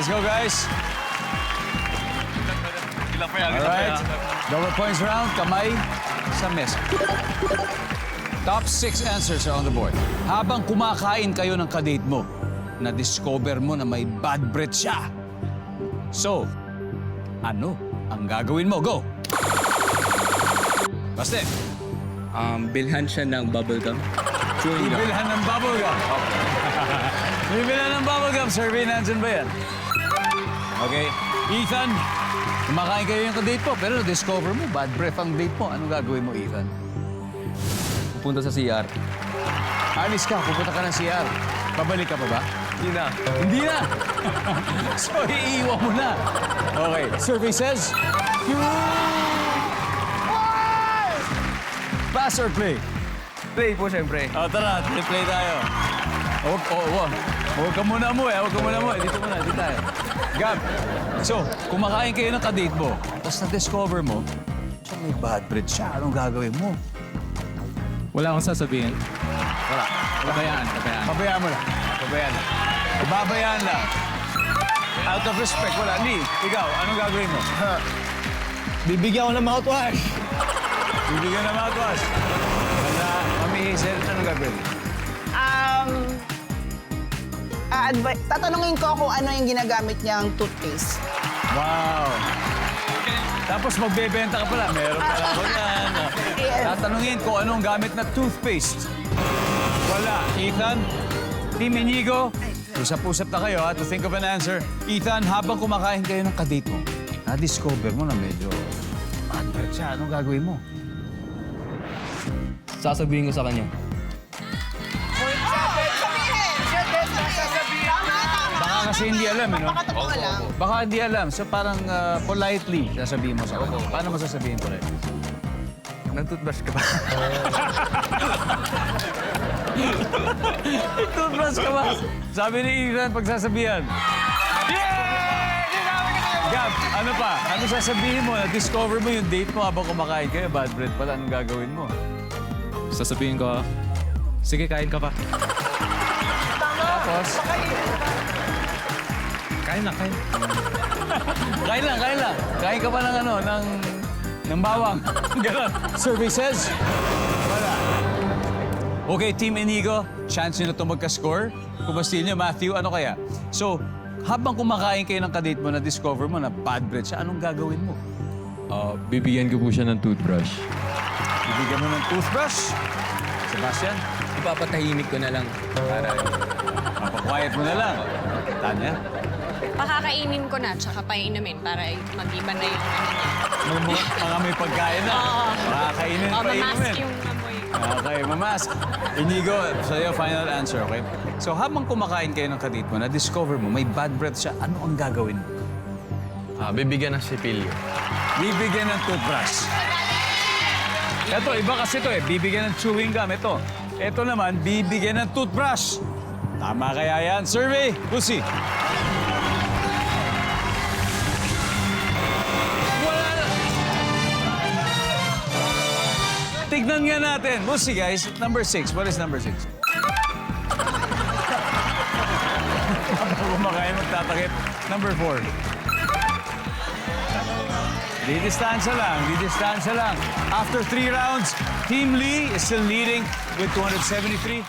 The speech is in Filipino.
let's go, guys. Alright. Double points round. Kamay sa mesa. Top 6 answers are on the board. Habang kumakain kayo ng kadate mo, na-discover mo na may bad breath siya. So, ano ang gagawin mo? Go! Baste. Bilhan siya ng bubblegum. Chewing gum. Bibilhan ng bubblegum. Bibilhan ng bubblegum. Survey, nandyan ba yan? Okay. Ethan, kumakain kayo yung kadate mo, pero na-discover mo, bad breath ang date mo. Anong gagawin mo, Ethan? Pupunta sa CR. Alis ka, pupunta ka ng CR. Babalik ka pa ba? Hindi na. Hindi na! So, iiwan mo na. Okay. Survey says... Pass or play? Play po, syempre. O, tara. Play tayo. Huwag ka muna mo eh. Huwag ka muna mo eh. Dito muna. Dito tayo. Gab. So, kumakain kayo ng kadate mo, tapos na-discover mo, siya may bad breath siya. Anong gagawin mo? Wala akong sasabihin. Wala. Pabayaan. Pabayaan mo lang. Pabayaan lang. Babayaan lang. Out of respect, wala. Lee, ikaw, anong gagawin mo? Bibigyan ko ng mouthwash. Bibigyan na mouthwash. Wala. Mami Hazel, anong gagawin mo? Tatanungin ko kung ano yung ginagamit niyang toothpaste. Wow. Tapos magbebenta ka pala. Meron pala ako yan. Yes. Tatanungin kung anong gamit na toothpaste. Wala. Ethan, Team Inigo, usap-usap na kayo to think of an answer. Ethan, habang kumakain kayo ng kadate mo, na-discover mo na medyo bad breath siya. Anong gagawin mo? Sasabihin ko sa kanya. Baka kasi hindi alam, eh, no? Baka totoo lang. Baka hindi alam. So parang politely sasabihin mo sa kanya. Paano mo sasabihin politely? Nag-toothbrush ka ba? Toothbrush ka ba? Sabi ni Ethan, pagsasabihan. Gab, ano pa? Ano sasabihin mo? Na-discover mo yung date mo habang kumakain kayo. Bad breath pala. Anong gagawin mo? Sasabihin ko, sige, kain ka pa. Tapos, Kain na. kain lang. Kain ka pa ng ano, ng bawang. Ganon. Survey says, wala. Okay, Team Inigo, chance nyo na ito magka-score. Kumastil nyo, Matthew, ano kaya? So, habang kumakain kayo ng kadate mo, na-discover mo na bad breath siya, anong gagawin mo? Bibigyan ko po siya ng toothbrush. Bibigyan mo ng toothbrush? Sebastian? Ipapatahimik ko na lang. Para Papaquiet mo na lang. Tanya? Pakakainin ko na, tsaka painumin para mag-iba na yung ano niya. Mga may pagkain na. Oo. Makakainin, O, mamask painumin. yung amoy. Okay, mamask. Inigo, sa'yo, final answer, okay? So, habang kumakain kayo ng kadate mo, na-discover mo, may bad breath siya, ano ang gagawin mo? Bibigyan ng sipilyo. Bibigyan ng toothbrush. Ito, iba kasi ito eh. Bibigyan ng chewing gum. Ito naman, bibigyan ng toothbrush. Tama kaya yan? Survey, Pussy. Wala na. Tignan nga natin. Pussy, guys. Number 6. What is number 6? Kumakain, magtatakip. Number 4. Di distansya lang. After 3 rounds, Team Lee is still leading with 273.